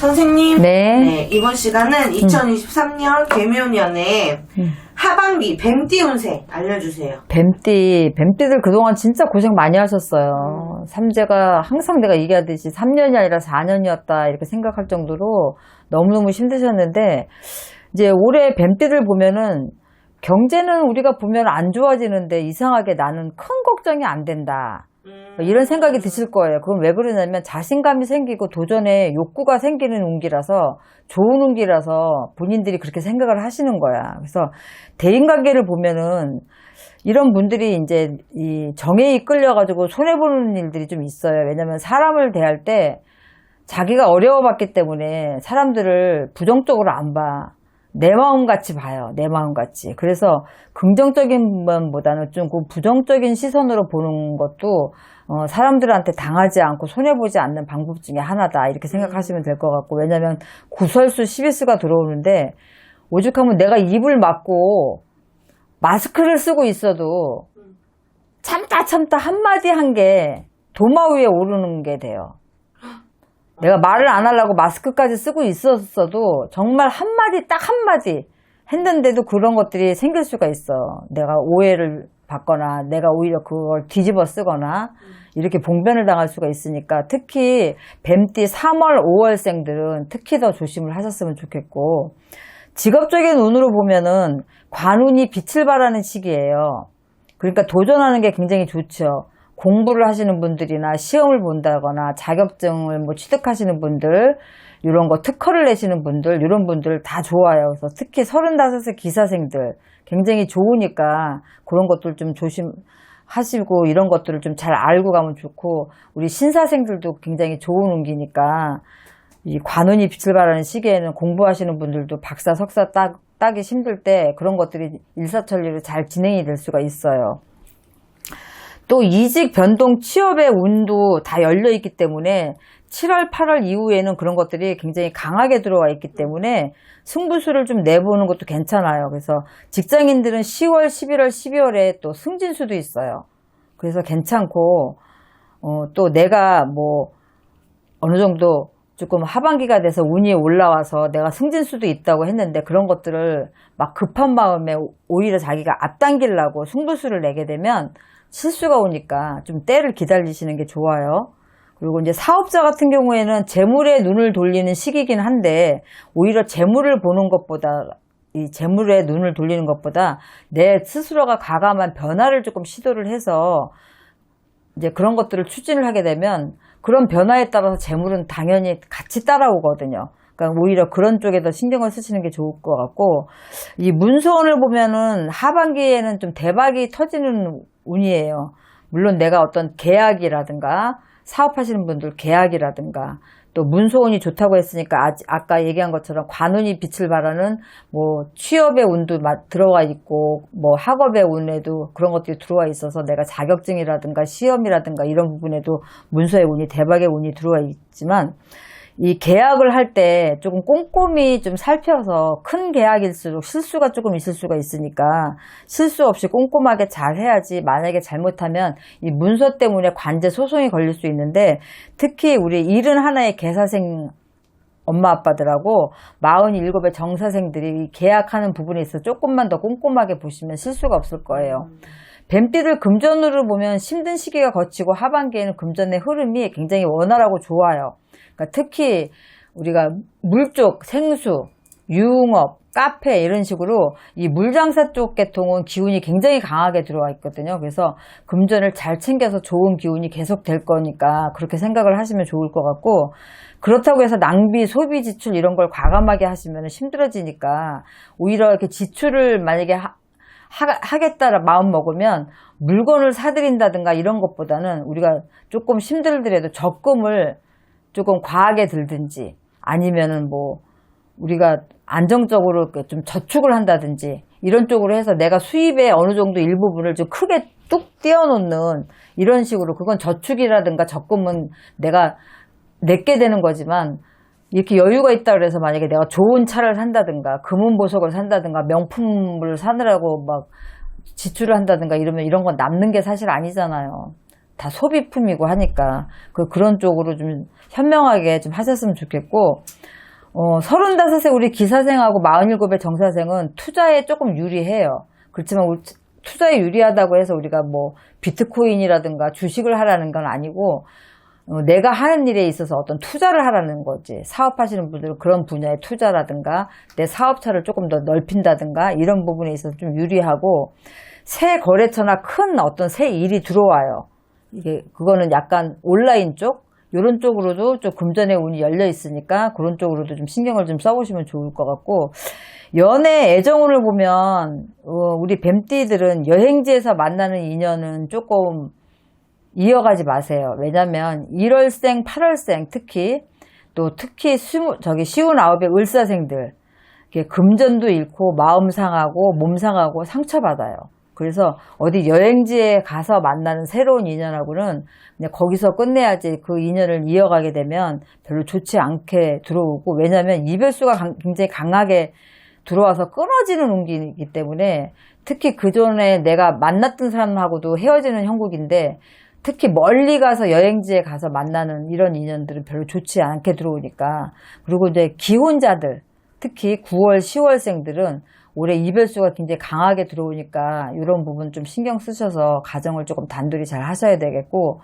선생님, 네. 이번 시간은 2023년 개묘년의 하반기 뱀띠 운세 알려주세요. 뱀띠들 그동안 진짜 고생 많이 하셨어요. 삼재가 항상 내가 얘기하듯이 3년이 아니라 4년이었다 이렇게 생각할 정도로 너무너무 힘드셨는데, 이제 올해 뱀띠들 보면은 경제는 우리가 보면 안 좋아지는데 이상하게 나는 큰 걱정이 안 된다. 이런 생각이 드실 거예요. 그건 왜 그러냐면 자신감이 생기고 도전에 욕구가 생기는 운기라서, 좋은 운기라서 본인들이 그렇게 생각을 하시는 거야. 그래서 대인관계를 보면은 이런 분들이 이제 이 정에 이끌려가지고 손해보는 일들이 좀 있어요. 왜냐면 사람을 대할 때 자기가 어려워봤기 때문에 사람들을 부정적으로 안 봐. 내 마음같이 봐요. 내 마음같이. 그래서 긍정적인 면보다는 좀 그 부정적인 시선으로 보는 것도 사람들한테 당하지 않고 손해보지 않는 방법 중에 하나다. 이렇게 생각하시면 될 것 같고, 왜냐면 구설수 12수가 들어오는데 오죽하면 내가 입을 막고 마스크를 쓰고 있어도 참다 한마디 한 게 도마 위에 오르는 게 돼요. 내가 말을 안 하려고 마스크까지 쓰고 있었어도 정말 한마디, 딱 한마디 했는데도 그런 것들이 생길 수가 있어. 내가 오해를 받거나 내가 오히려 그걸 뒤집어 쓰거나 이렇게 봉변을 당할 수가 있으니까, 특히 뱀띠 3월, 5월생들은 특히 더 조심을 하셨으면 좋겠고, 직업적인 운으로 보면은 관운이 빛을 발하는 시기예요. 그러니까 도전하는 게 굉장히 좋죠. 공부를 하시는 분들이나 시험을 본다거나 자격증을 뭐 취득하시는 분들, 이런 거 특허를 내시는 분들, 이런 분들 다 좋아요. 그래서 특히 35세 기사생들 굉장히 좋으니까 그런 것들 좀 조심하시고 이런 것들을 좀 잘 알고 가면 좋고, 우리 신사생들도 굉장히 좋은 운기니까 이 관운이 빛을 발하는 시기에는 공부하시는 분들도 박사, 석사 따기 힘들 때 그런 것들이 일사천리로 잘 진행이 될 수가 있어요. 또 이직, 변동, 취업의 운도 다 열려있기 때문에 7월, 8월 이후에는 그런 것들이 굉장히 강하게 들어와 있기 때문에 승부수를 좀 내보는 것도 괜찮아요. 그래서 직장인들은 10월, 11월, 12월에 또 승진수도 있어요. 그래서 괜찮고, 또 내가 뭐 어느 정도 조금 하반기가 돼서 운이 올라와서 내가 승진수도 있다고 했는데, 그런 것들을 막 급한 마음에 오히려 자기가 앞당기려고 승부수를 내게 되면 실수가 오니까 좀 때를 기다리시는 게 좋아요. 그리고 이제 사업자 같은 경우에는 재물에 눈을 돌리는 시기긴 한데, 오히려 재물을 보는 것보다, 이 재물에 눈을 돌리는 것보다 내 스스로가 가감한 변화를 조금 시도를 해서 이제 그런 것들을 추진을 하게 되면 그런 변화에 따라서 재물은 당연히 같이 따라오거든요. 그러니까 오히려 그런 쪽에 더 신경을 쓰시는 게 좋을 것 같고, 이 문서운을 보면은 하반기에는 좀 대박이 터지는 운이에요. 물론 내가 어떤 계약이라든가 사업하시는 분들 계약이라든가, 또 문서운이 좋다고 했으니까 아까 얘기한 것처럼 관운이 빛을 발하는 뭐 취업의 운도 들어와 있고, 뭐 학업의 운에도 그런 것들이 들어와 있어서 내가 자격증이라든가 시험이라든가 이런 부분에도 문서의 운이, 대박의 운이 들어와 있지만, 이 계약을 할 때 조금 꼼꼼히 좀 살펴서, 큰 계약일수록 실수가 조금 있을 수가 있으니까 실수 없이 꼼꼼하게 잘 해야지, 만약에 잘못하면 이 문서 때문에 관제 소송이 걸릴 수 있는데, 특히 우리 71의 계사생 엄마 아빠들하고 47의 정사생들이 계약하는 부분에 있어서 조금만 더 꼼꼼하게 보시면 실수가 없을 거예요. 뱀띠들 금전으로 보면 힘든 시기가 거치고 하반기에는 금전의 흐름이 굉장히 원활하고 좋아요. 그러니까 특히 우리가 물쪽, 생수, 유흥업, 카페 이런 식으로 이 물장사 쪽 계통은 기운이 굉장히 강하게 들어와 있거든요. 그래서 금전을 잘 챙겨서 좋은 기운이 계속 될 거니까 그렇게 생각을 하시면 좋을 것 같고, 그렇다고 해서 낭비, 소비, 지출 이런 걸 과감하게 하시면 힘들어지니까 오히려 이렇게 지출을 만약에 하겠다라 마음 먹으면 물건을 사드린다든가 이런 것보다는 우리가 조금 힘들더라도 적금을 조금 과하게 들든지, 아니면은 뭐 우리가 안정적으로 좀 저축을 한다든지 이런 쪽으로 해서 내가 수입의 어느 정도 일부분을 좀 크게 뚝 띄워놓는 이런 식으로, 그건 저축이라든가 적금은 내가 내게 되는 거지만, 이렇게 여유가 있다 그래서 만약에 내가 좋은 차를 산다든가 금은보석을 산다든가 명품을 사느라고 막 지출을 한다든가 이러면 이런 건 남는 게 사실 아니잖아요. 다 소비품이고 하니까 그런 쪽으로 좀 현명하게 좀 하셨으면 좋겠고 35세 우리 기사생하고 47의 정사생은 투자에 조금 유리해요. 그렇지만 투자에 유리하다고 해서 우리가 뭐 비트코인이라든가 주식을 하라는 건 아니고 내가 하는 일에 있어서 어떤 투자를 하라는 거지. 사업하시는 분들은 그런 분야의 투자라든가 내 사업차를 조금 더 넓힌다든가 이런 부분에 있어서 좀 유리하고 새 거래처나 큰 어떤 새 일이 들어와요. 그거는 약간 온라인 쪽 이런 쪽으로도 좀 금전의 운이 열려 있으니까 그런 쪽으로도 좀 신경을 좀 써보시면 좋을 것 같고 연애 애정운을 보면 우리 뱀띠들은 여행지에서 만나는 인연은 조금 이어가지 마세요. 왜냐면 1월생, 8월생 특히 쉬운 아홉의 을사생들 금전도 잃고 마음 상하고 몸 상하고 상처받아요. 그래서 어디 여행지에 가서 만나는 새로운 인연하고는 그냥 거기서 끝내야지 그 인연을 이어가게 되면 별로 좋지 않게 들어오고 왜냐하면 이별수가 굉장히 강하게 들어와서 끊어지는 운기이기 때문에 특히 그전에 내가 만났던 사람하고도 헤어지는 형국인데 특히 멀리 가서 여행지에 가서 만나는 이런 인연들은 별로 좋지 않게 들어오니까 그리고 이제 기혼자들 특히 9월, 10월생들은 올해 이별수가 굉장히 강하게 들어오니까 이런 부분 좀 신경 쓰셔서 가정을 조금 단둘이 잘 하셔야 되겠고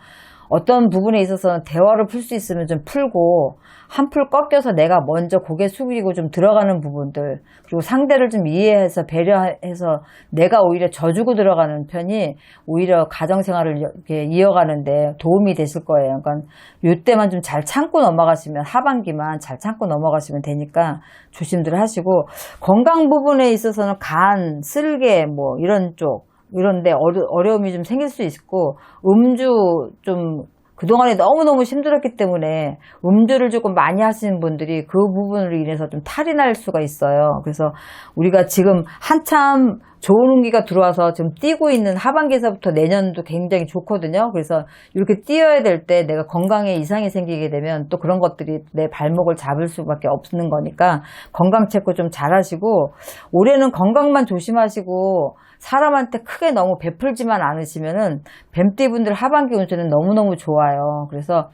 어떤 부분에 있어서는 대화를 풀 수 있으면 좀 풀고 한풀 꺾여서 내가 먼저 고개 숙이고 좀 들어가는 부분들 그리고 상대를 좀 이해해서 배려해서 내가 오히려 져주고 들어가는 편이 오히려 가정생활을 이렇게 이어가는데 도움이 되실 거예요. 그러니까 이때만 좀 잘 참고 넘어가시면 하반기만 잘 참고 넘어가시면 되니까 조심들 하시고 건강 부분에 있어서는 간, 쓸개 뭐 이런 쪽 이런데 어려움이 좀 생길 수 있고 음주 좀 그동안에 너무너무 힘들었기 때문에 음주를 조금 많이 하시는 분들이 그 부분으로 인해서 좀 탈이 날 수가 있어요. 그래서 우리가 지금 한참 좋은 운기가 들어와서 지금 뛰고 있는 하반기에서부터 내년도 굉장히 좋거든요. 그래서 이렇게 뛰어야 될 때 내가 건강에 이상이 생기게 되면 또 그런 것들이 내 발목을 잡을 수밖에 없는 거니까 건강 체크 좀 잘 하시고 올해는 건강만 조심하시고 사람한테 크게 너무 베풀지만 않으시면은 뱀띠분들 하반기 운세는 너무너무 좋아요. 그래서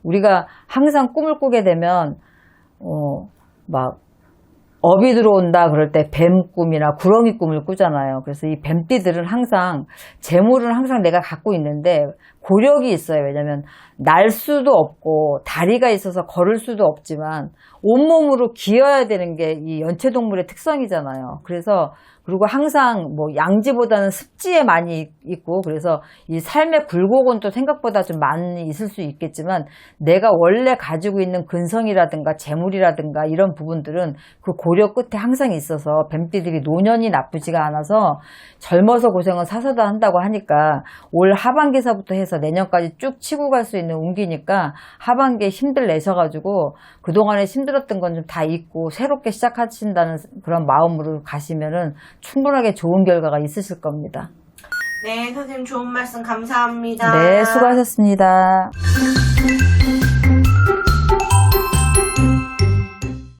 우리가 항상 꿈을 꾸게 되면 막 업이 들어온다 그럴 때 뱀 꿈이나 구렁이 꿈을 꾸잖아요. 그래서 이 뱀띠들은 항상 재물은 항상 내가 갖고 있는데 고력이 있어요. 왜냐면 날 수도 없고 다리가 있어서 걸을 수도 없지만 온몸으로 기어야 되는 게 이 연체동물의 특성이잖아요. 그래서 그리고 항상 뭐 양지보다는 습지에 많이 있고 그래서 이 삶의 굴곡은 또 생각보다 좀 많이 있을 수 있겠지만 내가 원래 가지고 있는 근성이라든가 재물이라든가 이런 부분들은 그 고려 끝에 항상 있어서 뱀띠들이 노년이 나쁘지가 않아서 젊어서 고생은 사서도 한다고 하니까 올 하반기서부터 해서 내년까지 쭉 치고 갈 수 있는 운기니까 하반기에 힘들 내셔가지고 그동안에 힘들었던 건 좀 다 잊고 새롭게 시작하신다는 그런 마음으로 가시면은 충분하게 좋은 결과가 있으실 겁니다. 네, 선생님 좋은 말씀 감사합니다. 네, 수고하셨습니다.